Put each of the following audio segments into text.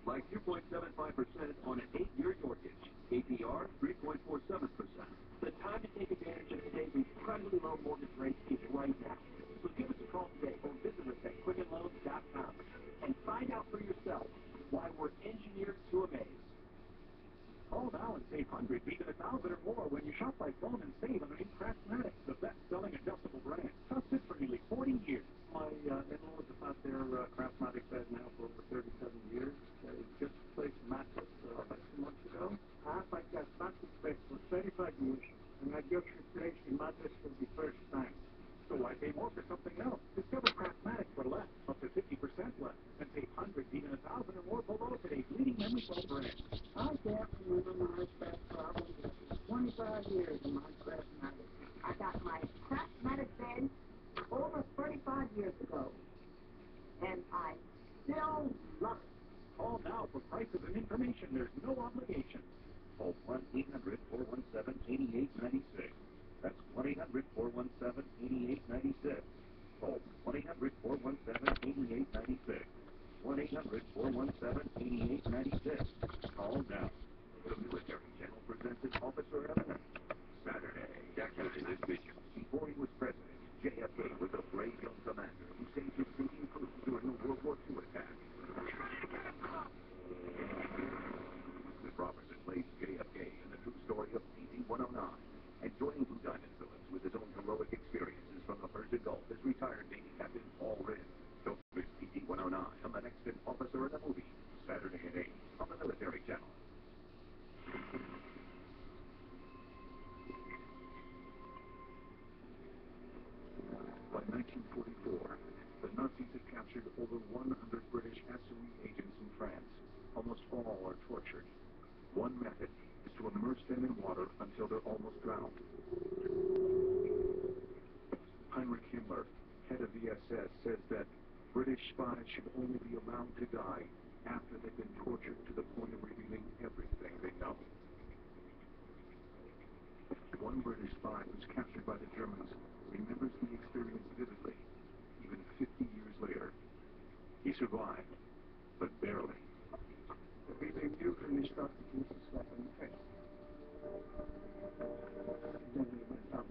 like 2.75% on an 8-year mortgage. APR 3.47%. The time to take advantage of today's incredibly low mortgage rates is right now. So give us a call today or visit us at QuickenLoans.com and find out for yourself why we're engineered to amaze. Call now and save hundreds, even 1,000 or more when you shop by phone and save underneath Craftmatic, the best-selling adjustable brand. Trusted for nearly 40 years. My in-laws have had their Craftmatic bed now for over 37 years. They just replaced mattress about 2 months ago. I had that mattress bed for 35 years, and I just replaced the mattress for the first time. So why pay more for something else? Discover Craftmatic for less, up to 50% less, and save hundreds, even 1,000 or more below today's leading memory foam brand. I can't remember my best problem. 25 years in my Craftmatic. I got my Craftmatic bed over 35 years ago, and I still love it. Call now for prices and information. There's no obligation. Call 1-800-417-8896. That's 1-800-417-8896. Call 1-800-417-8896. 1-800-417-8896. Call now. The Military Channel presented Officer Evidence. Saturday, decades in his vision. Before he was president, JFK was a brave young commander who saved his sinking crew during a World War II attack. Robertson plays JFK in the true story of PT-109, and joining Blue Diamond villains with his own heroic experiences from the Persian Gulf is retired Navy Captain Paul Ridd. Don't miss PT-109 on the next Officer in the Movie, Saturday at 8 on the Military Channel. By 1944, the Nazis had captured over 100 British SOE agents in France. Almost all are tortured. One method is to immerse them in water until they're almost drowned. Heinrich Himmler, head of the SS, says that British spies should only be allowed to die after they've been tortured to the point of revealing everything they know. One British spy who was captured by the Germans remembers the experience vividly, even 50 years later. He survived, but barely. We usually start to use the slap in the face. Then we went up.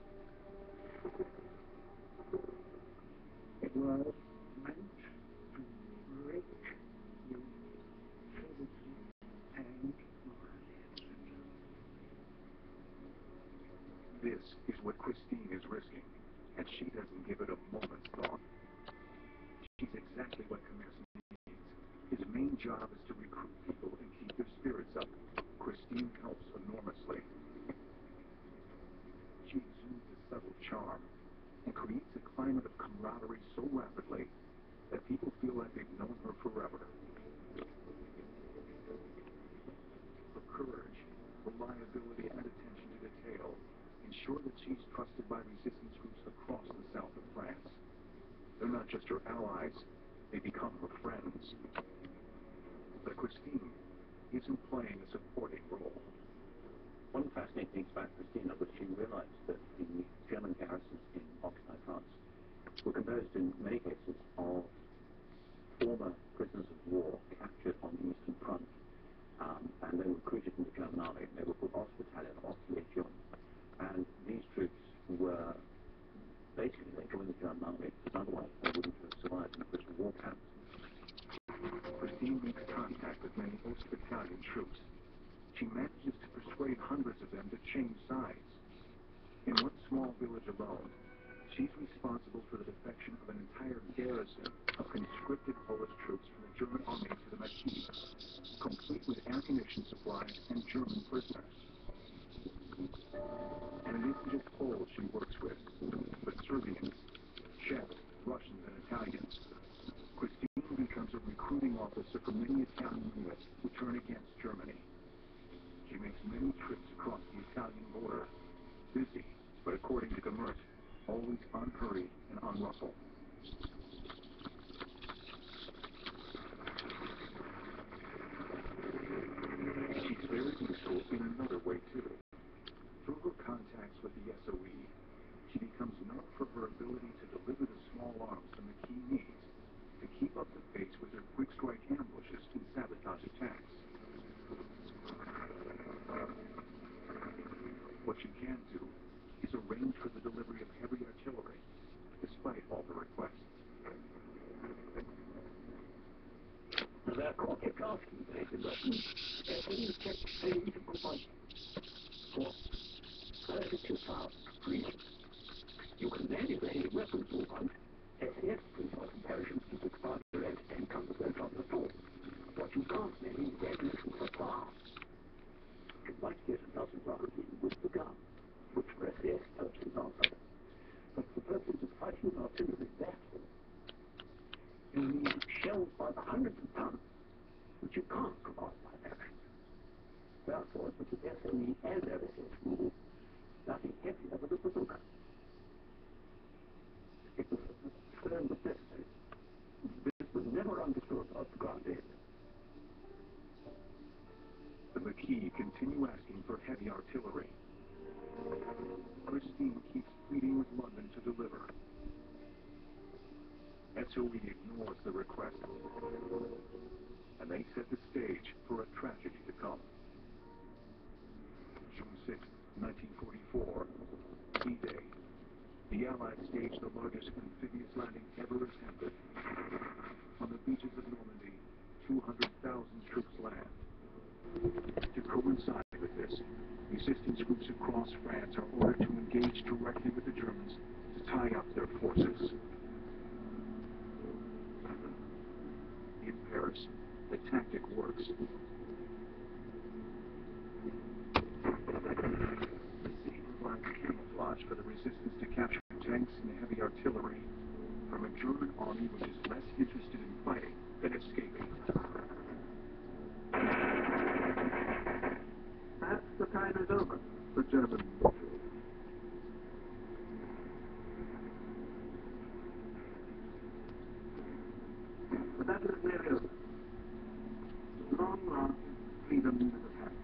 It was meant to break you physically and morally. This is what Christine is risking, and she doesn't give it a moment's thought. She's exactly what Commissar needs. His main job is to recruit people and keep their spirits up. Christine helps enormously. She exudes a subtle charm and creates a climate of camaraderie so rapidly that people feel like they've known her forever. Her courage, reliability, and attention to detail ensure that she's trusted by resistance groups across the south of France. They're not just her allies, they become her friends. But Christine isn't playing a supporting role. One of the fascinating things about Christina was she realized that the German garrisons in occupied France were composed in many cases of former prisoners of war captured on the Eastern Front, and they were recruited in the German army. They were called Ostbattalion, Ostlegion, and these troops were basically, they joined the German army because otherwise they wouldn't have survived in the prison war camps. Christine makes contact with many Ostbattalion troops. She manages to persuade hundreds of them to change sides. In one small village alone, she's responsible for the defection of an entire garrison of conscripted Polish troops from the German army to the Maquis, complete with ammunition supplies and German prisoners. And it isn't just Poles she works with, but Serbians, Czechs, Russians, and Italians. Christine becomes a recruiting officer for many Italian units who turn against Germany. She makes many trips across the Italian border, busy, but according to Gemert, always unhurried and unruffled. She's very useful in another way, too. Through her contacts with the SOE, she becomes known for her ability to deliver the small arms the Maquis needs to keep up the pace with their quick-strike ambushes and sabotage attacks. caught you asking places Russian. When you check page of my for 32,000 you can manipulate weapons movement. SAS prefer comparisons to the expander and 10 consequence of the force. What you can't manage is ammunition supply. You might get another rocket with the gun, which for SAS purposes are better. But for purposes of fighting an artillery battle, you need shells by the hundreds of tons, which you can't provide by parachute. Therefore, with the SOE and SAS rule, nothing heavier than a bazooka. It was a firm necessity. This was never understood of the ground aid. The McKee continue asking for heavy artillery. Christine keeps pleading with London to deliver. SOE ignores the request, and they set the stage for a tragedy to come. June 6, 1944, D-Day. The Allies staged the largest amphibious landing ever attempted. On the beaches of Normandy, 200,000 troops land. To coincide with this, resistance groups across France are ordered to engage directly with the Germans to tie up their forces. In Paris, the tactic works. The scene provides camouflage for the resistance to capture tanks and heavy artillery from a German army which is less interested in fighting than escaping. Perhaps the time is over for German. The battle is nearly over. Long last, freedom is at hand.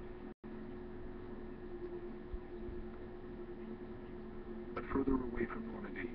But further away from Normandy,